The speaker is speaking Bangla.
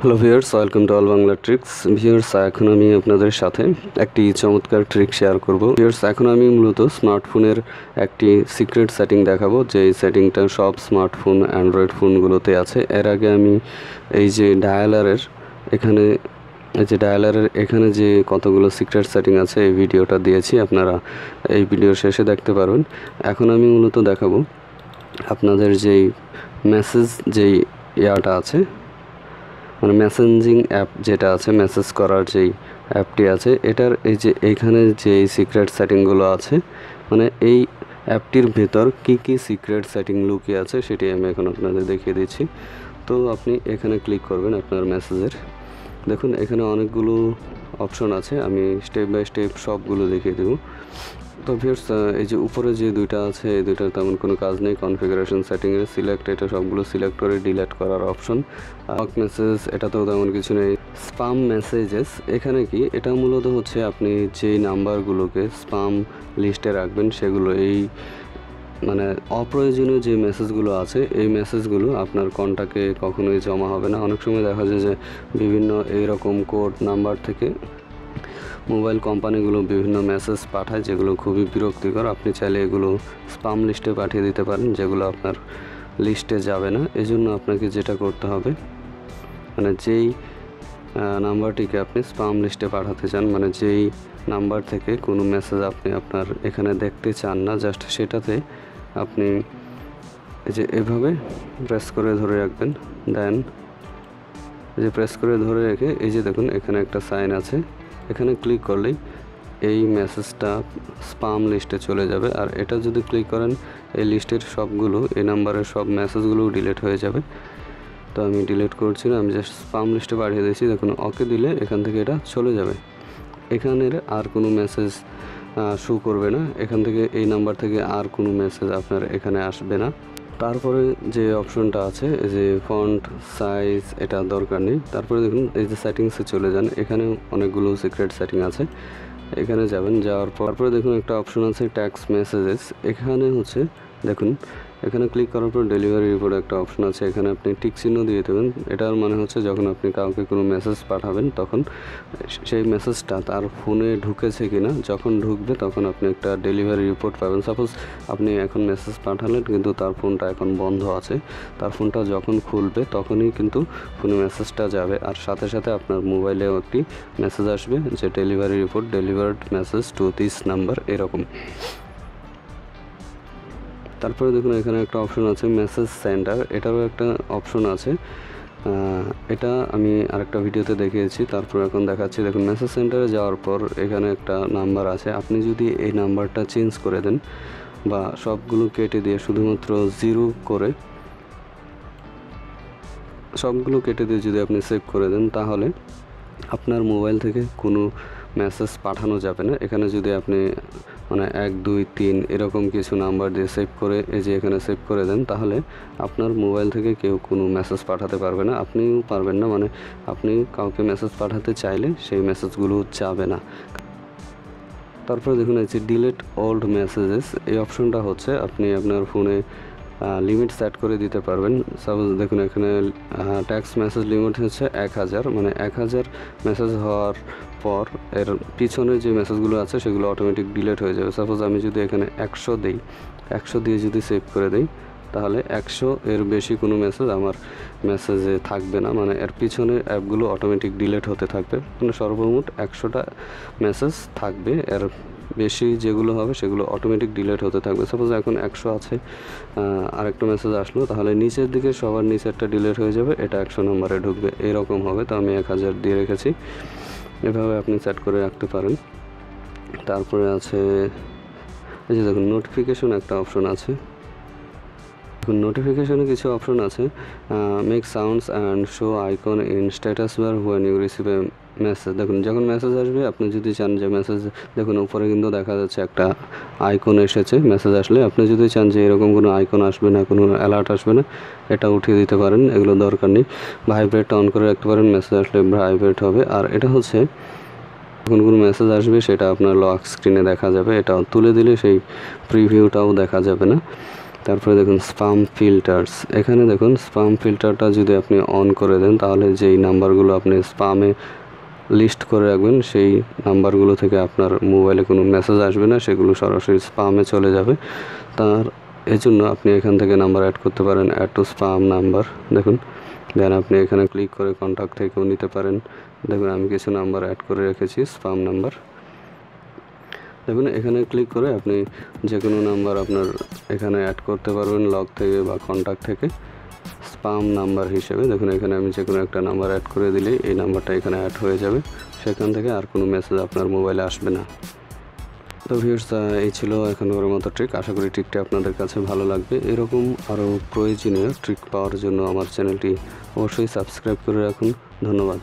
Hello viewers, welcome to all Bangla tricks. Viewers, এখন আমি আপনাদের সাথে একটি চমৎকার ট্রিক শেয়ার করব। ভিউয়ার্স, এখন আমি মূলত স্মার্টফোনের একটি সিক্রেট সেটিং দেখাবো, যে সেটিংটা সব স্মার্টফোন অ্যান্ড্রয়েড ফোনগুলোতে আছে। এর আগে আমি এই যে ডায়ালারের এখানে যে কতগুলো সিক্রেট সেটিং আছে এই ভিডিওটা দিয়েছি, আপনারা এই ভিডিওর শেষে দেখতে পারবেন। এখন আমি মূলত দেখাবো আপনাদের যেই মেসেজ ইয়াটা আছে, মানে মেসেঞ্জিং অ্যাপ যেটা আছে, মেসেজ করার যেই অ্যাপটি আছে, এটার এই যে এইখানে যে সিক্রেট সেটিংগুলো আছে, মানে এই অ্যাপটির ভেতর কি সিক্রেট সেটিং লুকিয়ে আছে সেটি আমি এখন আপনাদের দেখিয়ে দিচ্ছি। তো আপনি এখানে ক্লিক করবেন আপনার মেসেজের। দেখুন এখানে অনেকগুলো অপশন আছে, আমি স্টেপ বাই স্টেপ সবগুলো দেখিয়ে দেবো। তো ভিউয়ার্স, এই যে উপরে যে দুইটা আছে এই দুইটার তেমন কোনো কাজ নেই। কনফিগারেশন সেটিংয়ের সিলেক্ট, এটা সবগুলো সিলেক্ট করে ডিলিট করার অপশন। ওয়ার্ক মেসেজ, এটাতেও তেমন কিছু নেই। স্পাম মেসেজেস, এখানে কি, এটা মূলত হচ্ছে আপনি যেই নাম্বারগুলোকে স্পাম লিস্টে রাখবেন সেগুলো, এই মানে অপ্রয়োজনীয় যে মেসেজগুলো আছে এই মেসেজগুলো আপনার কন্টাক্টে কখনোই জমা হবে না। অনেক সময় দেখা যায় যে বিভিন্ন এইরকম কোড নাম্বার থেকে মোবাইল কোম্পানিগুলো বিভিন্ন মেসেজ পাঠায়, যেগুলো খুবই বিরক্তিকর। আপনি চাইলে এগুলো স্পাম লিস্টে পাঠিয়ে দিতে পারেন, যেগুলো আপনার লিস্টে যাবে না। এজন্য আপনাকে যেটা করতে হবে, মানে যেই নাম্বারটিকে আপনি স্পাম লিস্টে পাঠাতে চান, মানে যেই নাম্বার থেকে কোনো মেসেজ আপনি আপনার এখানে দেখতে চান না, জাস্ট সেটাতে আপনি এই যে এভাবে প্রেস করে ধরে রাখবেন। দেন এই যে প্রেস করে ধরে রেখে এই যে দেখুন এখানে একটা সাইন আছে, এখানে ক্লিক করলেই এই মেসেজটা স্পাম লিস্টে চলে যাবে। আর এটা যদি ক্লিক করেন এই লিস্টের সবগুলো, এই নাম্বারের সব মেসেজগুলো ডিলিট হয়ে যাবে। তো আমি ডিলিট করছি না, আমি জাস্ট স্পাম লিস্টে পাঠিয়ে দিয়েছি। দেখুন ওকে দিলে এখান থেকে এটা চলে যাবে, এখানের আর কোনো মেসেজ শো করবে না, এখান থেকে এই নাম্বার থেকে আর কোনো মেসেজ আপনার এখানে আসবে না। তারপরে যে অপশনটা আছে এই যে ফন্ট সাইজ, এটা দরকার নেই। তারপরে দেখুন এই যে সেটিংসে চলে যান, এখানে অনেকগুলো সিক্রেট সেটিং আছে, এখানে যাবেন। যাওয়ার পর তারপরে দেখুন একটা অপশন আছে টেক্সট মেসেজেস, এখানে হচ্ছে দেখুন এখানে ক্লিক করার পর ডেলিভারি রিপোর্ট একটা অপশন আছে, এখানে আপনি টিক চিহ্ন দিয়ে দেবেন। এটার মানে হচ্ছে যখন আপনি কাউকে কোনো মেসেজ পাঠাবেন তখন সেই মেসেজটা তার ফোনে ঢুকেছে কিনা, যখন ঢুকবে তখন আপনি একটা ডেলিভারি রিপোর্ট পাবেন। সাপোজ আপনি এখন মেসেজ পাঠালেন কিন্তু তার ফোনটা এখন বন্ধ আছে, তার ফোনটা যখন খুলবে তখনই কিন্তু ফোনে মেসেজটা যাবে, আর সাথে সাথে আপনার মোবাইলেও একটি মেসেজ আসবে যে delivery report, delivered message to this number, এরকম। তারপরে দেখুন এখানে একটা অপশন আছে মেসেজ সেন্ডার, এটারও একটা অপশন আছে, এটা আমি আরেকটা ভিডিওতে দেখিয়েছি, তারপর এখন দেখাচ্ছি। দেখুন মেসেজ সেন্টারে যাওয়ার পর এখানে একটা নাম্বার আছে, আপনি যদি এই নাম্বারটা চেঞ্জ করে দেন বা সবগুলো কেটে দিয়ে শুধুমাত্র 0 করে সবগুলো কেটে দিয়ে যদি আপনি সেভ করে দেন, তাহলে আপনার মোবাইল থেকে কোনো মেসেজ পাঠানো যাবে না। এখানে যদি আপনি মানে 1 2 3 এরকম কিছু নাম্বার দিয়ে সেভ করে এই যে এখানে সেভ করে দেন, তাহলে আপনার মোবাইল থেকে কেউ কোনো মেসেজ পাঠাতে পারবে না, আপনিও পারবেন না। মানে আপনি কাউকে মেসেজ পাঠাতে চাইলে সেই মেসেজগুলো যাবে না। তারপরে দেখুন এই যে ডিলিট ওল্ড মেসেজেস, এই অপশনটা হচ্ছে আপনি আপনার ফোনে লিমিট সেট করে দিতে পারবেন। সাপোজ দেখুন এখানে টেক্সট মেসেজ লিমিট হচ্ছে 1000, মানে 1000 মেসেজ হওয়ার পর এর পিছনে যে মেসেজগুলো আছে সেগুলো অটোমেটিক ডিলিট হয়ে যাবে। সাপোজ আমি যদি এখানে 100 দিই, 100 দিয়ে যদি সেভ করে দিই, তাহলে 100 এর বেশি কোনো মেসেজ আমার মেসেজে থাকবে না, মানে এর পিছনের অ্যাপগুলো অটোমেটিক ডিলিট হতে থাকবে। মানে সর্বমোট 100টা মেসেজ থাকবে, এর বেশি যেগুলো হবে সেগুলো অটোমেটিক ডিলিট হতে থাকবে। সাপোজ এখন 100 আছে, আরেকটা মেসেজ আসলো, তাহলে নিচের দিকে সবার নিচেরটা ডিলিট হয়ে যাবে, এটা 100 নম্বরে ঢুকবে, এরকম হবে। তো আমি 1000 দিয়ে রেখেছি, এভাবে আপনি সেট করে রাখতে পারেন। তারপরে আছে এই যে দেখুন নোটিফিকেশন একটা অপশন আছে, দেখুন নোটিফিকেশনে কিছু অপশন আছে, make sounds and show icon in status bar when you receive a message. দেখুন যখন মেসেজ আসবে আপনি যদি চান যে মেসেজ, দেখুন উপরে কিন্তু দেখা যাচ্ছে একটা আইকন এসেছে মেসেজ আসলে, আপনি যদি চান যে এরকম কোনো আইকন আসবে না, কোনো অ্যালার্ট আসবে না, এটা উঠিয়ে দিতে পারেন, এগুলো দরকার নেই। ভাইব্রেট অন করে রাখতে পারেন, মেসেজ আসলে ভাইব্রেট হবে। আর এটা হচ্ছে যখন কোনো মেসেজ আসবে সেটা আপনার লক স্ক্রিনে দেখা যাবে, এটা তুলে দিলে সেই প্রিভিউটাও দেখা যাবে না। তারপরে দেখুন স্পাম ফিল্টার্স, এখানে দেখুন স্পাম ফিল্টারটা যদি আপনি অন করে দেন তাহলে যেই নাম্বারগুলো আপনি স্পামে লিস্ট করে রাখবেন সেই নাম্বারগুলো থেকে আপনার মোবাইলে কোনো মেসেজ আসবে না, সেগুলো সরাসরি স্পামে চলে যাবে। তার এজন্য আপনি এখান থেকে নাম্বার অ্যাড করতে পারেন, অ্যাড টু স্পাম নাম্বার। দেখুন দেন আপনি এখানে ক্লিক করে কন্ট্যাক্ট থেকেও নিতে পারেন। দেখুন আমি কিছু নাম্বার অ্যাড করে রেখেছি স্পাম নাম্বার। দেখুন এখানে ক্লিক করে আপনি যে কোনো নাম্বার আপনার এখানে অ্যাড করতে পারবেন লগ থেকে বা কন্ট্যাক্ট থেকে স্পাম নাম্বার হিসেবে। দেখুন এখানে আমি যে কোনো একটা নাম্বার অ্যাড করে দিলেই এই নাম্বারটা এখানে অ্যাড হয়ে যাবে, সেখান থেকে আর কোনো মেসেজ আপনার মোবাইলে আসবে না। তো ভিউয়ার্স, এই ছিল এখনকার মতো ট্রিক। আশা করি ট্রিকটি আপনাদের কাছে ভালো লাগবে। এরকম আরও প্রয়োজনীয় ট্রিক পাওয়ার জন্য আমার চ্যানেলটি অবশ্যই সাবস্ক্রাইব করে রাখুন। ধন্যবাদ।